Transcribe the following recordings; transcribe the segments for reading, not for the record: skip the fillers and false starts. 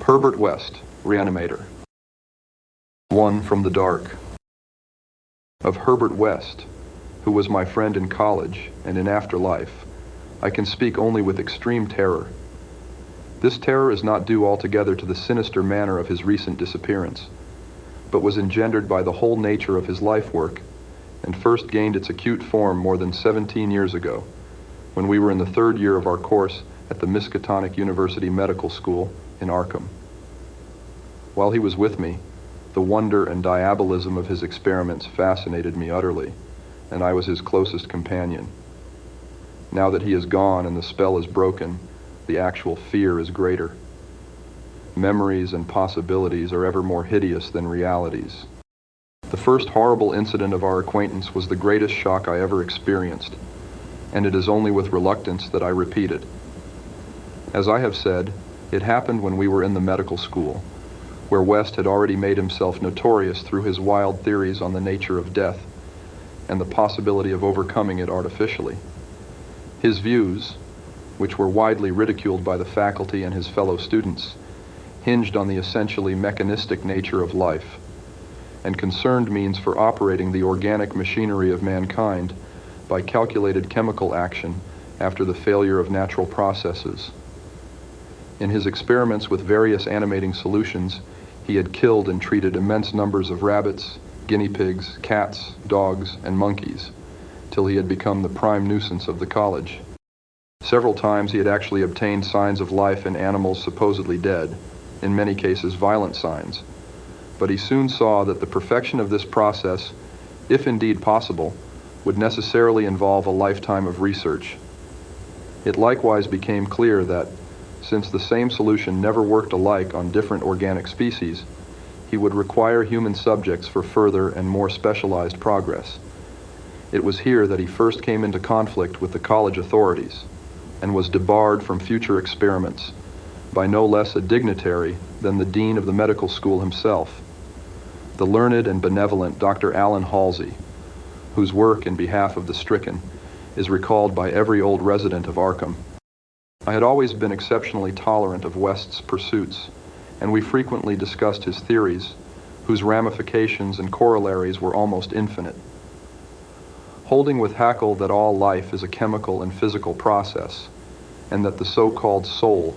Herbert West, Reanimator. One from the dark. Of Herbert West, who was my friend in college and in afterlife, I can speak only with extreme terror. This terror is not due altogether to the sinister manner of his recent disappearance, but was engendered by the whole nature of his life work, and first gained its acute form more than 17 years ago, when we were in the third year of our course at the Miskatonic University Medical School in Arkham. While he was with me, the wonder and diabolism of his experiments fascinated me utterly, and I was his closest companion. Now that he is gone and the spell is broken, the actual fear is greater. Memories and possibilities are ever more hideous than realities. The first horrible incident of our acquaintance was the greatest shock I ever experienced, and it is only with reluctance that I repeat it. As I have said, it happened when we were in the medical school, where West had already made himself notorious through his wild theories on the nature of death and the possibility of overcoming it artificially. His views, which were widely ridiculed by the faculty and his fellow students, hinged on the essentially mechanistic nature of life and concerned means for operating the organic machinery of mankind by calculated chemical action after the failure of natural processes. In his experiments with various animating solutions, he had killed and treated immense numbers of rabbits, guinea pigs, cats, dogs, and monkeys, till he had become the prime nuisance of the college. Several times he had actually obtained signs of life in animals supposedly dead, in many cases violent signs. But he soon saw that the perfection of this process, if indeed possible, would necessarily involve a lifetime of research. It likewise became clear that, since the same solution never worked alike on different organic species, he would require human subjects for further and more specialized progress. It was here that he first came into conflict with the college authorities and was debarred from future experiments by no less a dignitary than the dean of the medical school himself, the learned and benevolent Dr. Allen Halsey, whose work in behalf of the stricken is recalled by every old resident of Arkham. I had always been exceptionally tolerant of West's pursuits, and we frequently discussed his theories, whose ramifications and corollaries were almost infinite. Holding with Haeckel that all life is a chemical and physical process, and that the so-called soul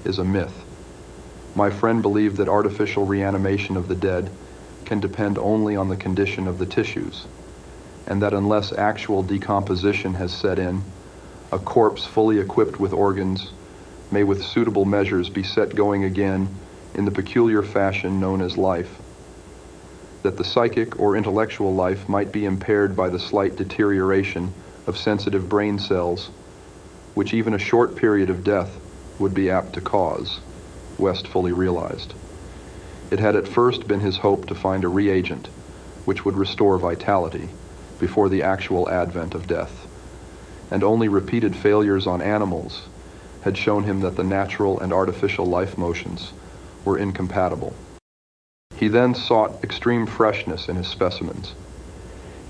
is a myth, my friend believed that artificial reanimation of the dead can depend only on the condition of the tissues, and that unless actual decomposition has set in, a corpse fully equipped with organs may with suitable measures be set going again in the peculiar fashion known as life. That the psychic or intellectual life might be impaired by the slight deterioration of sensitive brain cells, which even a short period of death would be apt to cause, West fully realized. It had at first been his hope to find a reagent which would restore vitality before the actual advent of death, and only repeated failures on animals had shown him that the natural and artificial life motions were incompatible. He then sought extreme freshness in his specimens,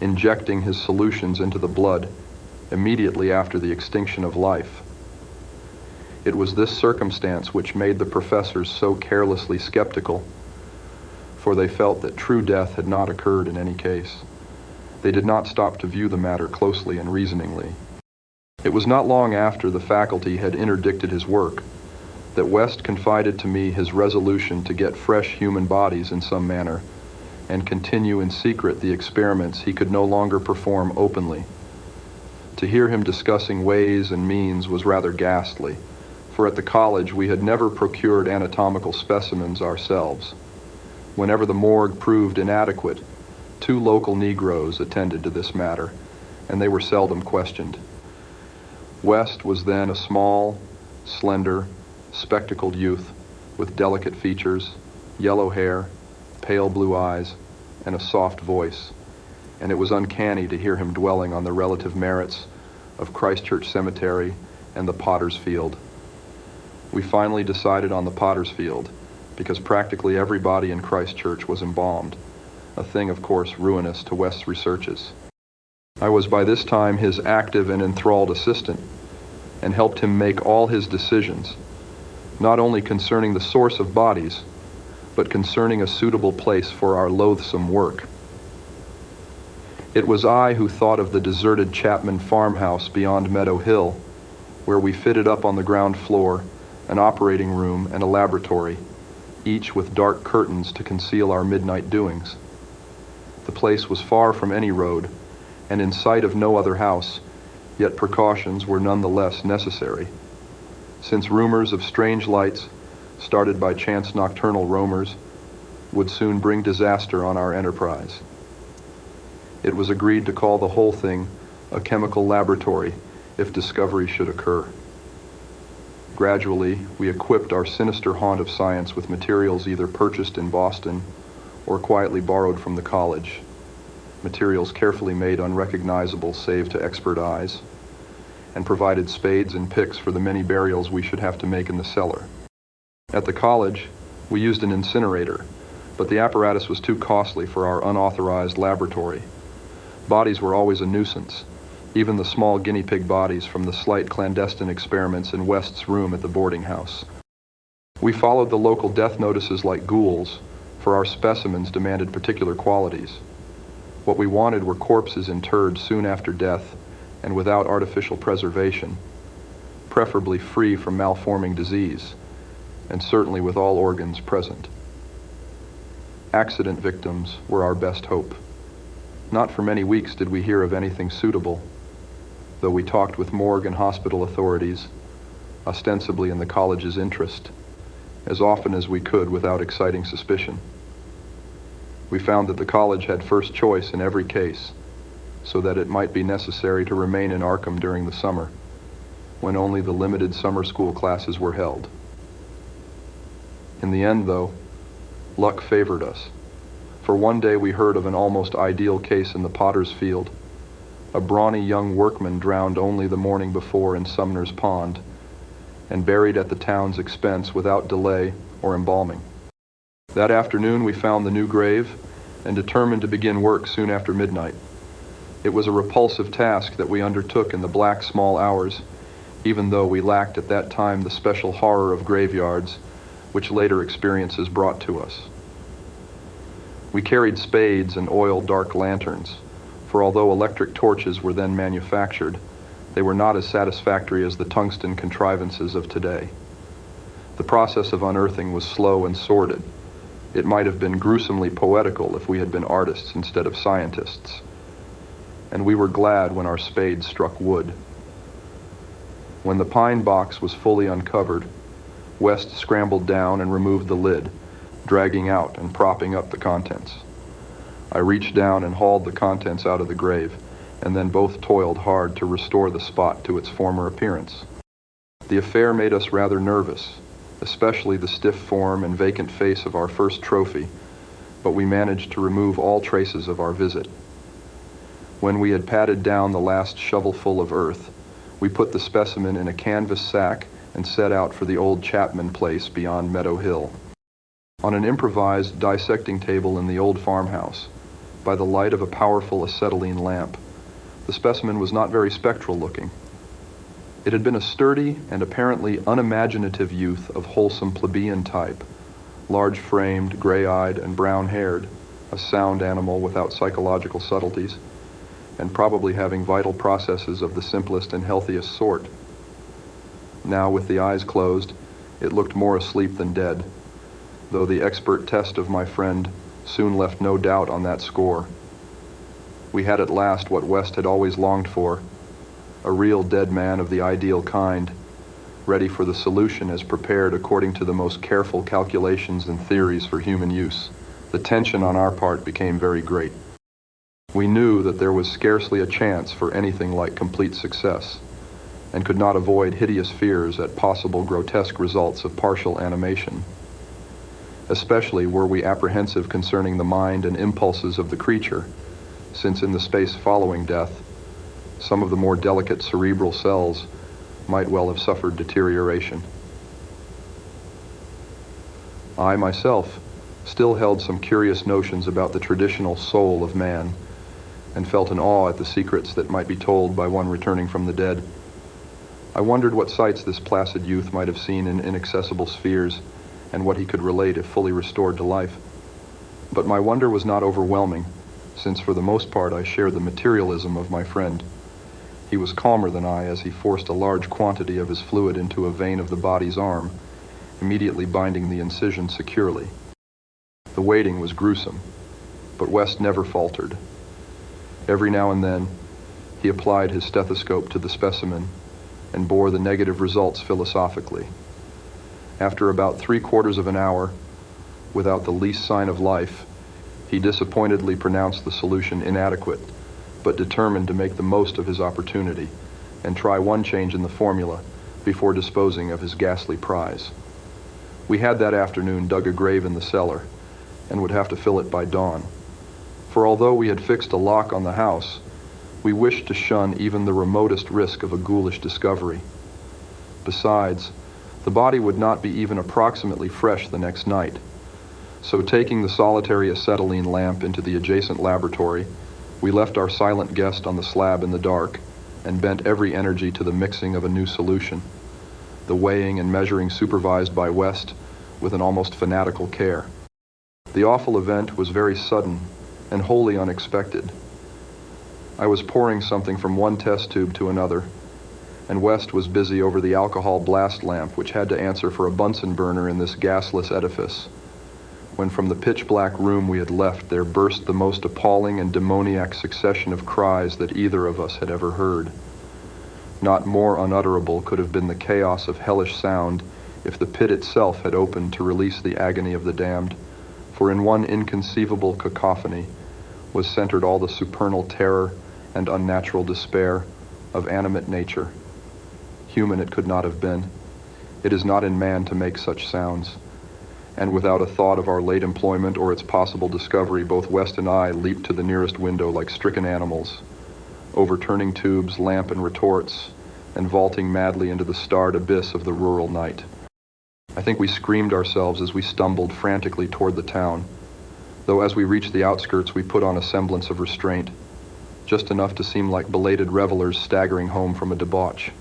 injecting his solutions into the blood immediately after the extinction of life. It was this circumstance which made the professors so carelessly skeptical, for they felt that true death had not occurred in any case. They did not stop to view the matter closely and reasoningly. It was not long after the faculty had interdicted his work that West confided to me his resolution to get fresh human bodies in some manner and continue in secret the experiments he could no longer perform openly. To hear him discussing ways and means was rather ghastly, for at the college we had never procured anatomical specimens ourselves. Whenever the morgue proved inadequate, 2 local Negroes attended to this matter, and they were seldom questioned. West was then a small, slender, spectacled youth with delicate features, yellow hair, pale blue eyes, and a soft voice, and it was uncanny to hear him dwelling on the relative merits of Christchurch Cemetery and the Potter's Field. We finally decided on the Potter's Field because practically every body in Christchurch was embalmed, a thing of course ruinous to West's researches. I was by this time his active and enthralled assistant, and helped him make all his decisions, not only concerning the source of bodies, but concerning a suitable place for our loathsome work. It was I who thought of the deserted Chapman farmhouse beyond Meadow Hill, where we fitted up on the ground floor an operating room and a laboratory, each with dark curtains to conceal our midnight doings. The place was far from any road, and in sight of no other house, yet precautions were none the less necessary, since rumors of strange lights, started by chance nocturnal roamers, would soon bring disaster on our enterprise. It was agreed to call the whole thing a chemical laboratory if discovery should occur. Gradually, we equipped our sinister haunt of science with materials either purchased in Boston or quietly borrowed from the college, materials carefully made unrecognizable save to expert eyes, and provided spades and picks for the many burials we should have to make in the cellar. At the college, we used an incinerator, but the apparatus was too costly for our unauthorized laboratory. Bodies were always a nuisance, even the small guinea pig bodies from the slight clandestine experiments in West's room at the boarding house. We followed the local death notices like ghouls, for our specimens demanded particular qualities. What we wanted were corpses interred soon after death and without artificial preservation, preferably free from malforming disease, and certainly with all organs present. Accident victims were our best hope. Not for many weeks did we hear of anything suitable, though we talked with morgue and hospital authorities, ostensibly in the college's interest, as often as we could without exciting suspicion. We found that the college had first choice in every case, so that it might be necessary to remain in Arkham during the summer, when only the limited summer school classes were held. In the end, though, luck favored us, for one day we heard of an almost ideal case in the Potter's Field, a brawny young workman drowned only the morning before in Sumner's Pond, and buried at the town's expense without delay or embalming. That afternoon we found the new grave and determined to begin work soon after midnight. It was a repulsive task that we undertook in the black small hours, even though we lacked at that time the special horror of graveyards, which later experiences brought to us. We carried spades and oiled dark lanterns, for although electric torches were then manufactured, they were not as satisfactory as the tungsten contrivances of today. The process of unearthing was slow and sordid. It might have been gruesomely poetical if we had been artists instead of scientists, and we were glad when our spades struck wood. When the pine box was fully uncovered, West scrambled down and removed the lid, dragging out and propping up the contents. I reached down and hauled the contents out of the grave, and then both toiled hard to restore the spot to its former appearance. The affair made us rather nervous, especially the stiff form and vacant face of our first trophy, but we managed to remove all traces of our visit. When we had patted down the last shovelful of earth, we put the specimen in a canvas sack and set out for the old Chapman place beyond Meadow Hill. On an improvised dissecting table in the old farmhouse, by the light of a powerful acetylene lamp, the specimen was not very spectral looking. It had been a sturdy and apparently unimaginative youth of wholesome plebeian type, large-framed, gray-eyed, and brown-haired, a sound animal without psychological subtleties, and probably having vital processes of the simplest and healthiest sort. Now, with the eyes closed, it looked more asleep than dead, though the expert test of my friend soon left no doubt on that score. We had at last what West had always longed for, a real dead man of the ideal kind, ready for the solution as prepared according to the most careful calculations and theories for human use. The tension on our part became very great. We knew that there was scarcely a chance for anything like complete success, and could not avoid hideous fears at possible grotesque results of partial animation. Especially were we apprehensive concerning the mind and impulses of the creature, since in the space following death, some of the more delicate cerebral cells might well have suffered deterioration. I myself still held some curious notions about the traditional soul of man, and felt an awe at the secrets that might be told by one returning from the dead. I wondered what sights this placid youth might have seen in inaccessible spheres, and what he could relate if fully restored to life. But my wonder was not overwhelming, since for the most part I shared the materialism of my friend. He was calmer than I as he forced a large quantity of his fluid into a vein of the body's arm, immediately binding the incision securely. The waiting was gruesome, but West never faltered. Every now and then, he applied his stethoscope to the specimen and bore the negative results philosophically. After about 3/4 of an hour, without the least sign of life, he disappointedly pronounced the solution inadequate, but determined to make the most of his opportunity and try one change in the formula before disposing of his ghastly prize. We had that afternoon dug a grave in the cellar and would have to fill it by dawn. For although we had fixed a lock on the house, we wished to shun even the remotest risk of a ghoulish discovery. Besides, the body would not be even approximately fresh the next night. So taking the solitary acetylene lamp into the adjacent laboratory, we left our silent guest on the slab in the dark and bent every energy to the mixing of a new solution, the weighing and measuring supervised by West with an almost fanatical care. The awful event was very sudden and wholly unexpected. I was pouring something from one test tube to another, and West was busy over the alcohol blast lamp which had to answer for a Bunsen burner in this gasless edifice, when from the pitch-black room we had left there burst the most appalling and demoniac succession of cries that either of us had ever heard. Not more unutterable could have been the chaos of hellish sound if the pit itself had opened to release the agony of the damned, for in one inconceivable cacophony was centered all the supernal terror and unnatural despair of animate nature. Human it could not have been. It is not in man to make such sounds. And without a thought of our late employment or its possible discovery, both West and I leaped to the nearest window like stricken animals, overturning tubes, lamp, and retorts, and vaulting madly into the starred abyss of the rural night. I think we screamed ourselves as we stumbled frantically toward the town, though as we reached the outskirts we put on a semblance of restraint, just enough to seem like belated revelers staggering home from a debauch.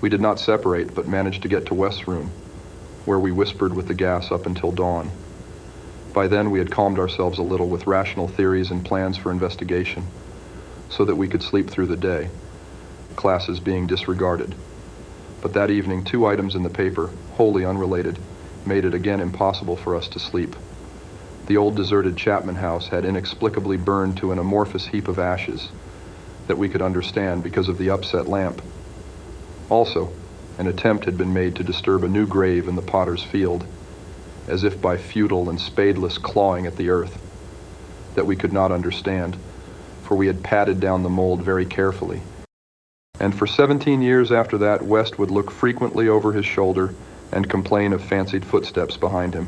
We did not separate, but managed to get to West's room, where we whispered with the gas up until dawn. By then we had calmed ourselves a little with rational theories and plans for investigation, so that we could sleep through the day, classes being disregarded. But that evening, 2 items in the paper, wholly unrelated, made it again impossible for us to sleep. The old deserted Chapman house had inexplicably burned to an amorphous heap of ashes that we could understand because of the upset lamp. Also, an attempt had been made to disturb a new grave in the potter's field, as if by futile and spadeless clawing at the earth, that we could not understand, for we had patted down the mold very carefully. And for 17 years after that, West would look frequently over his shoulder and complain of fancied footsteps behind him.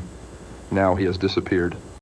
Now he has disappeared.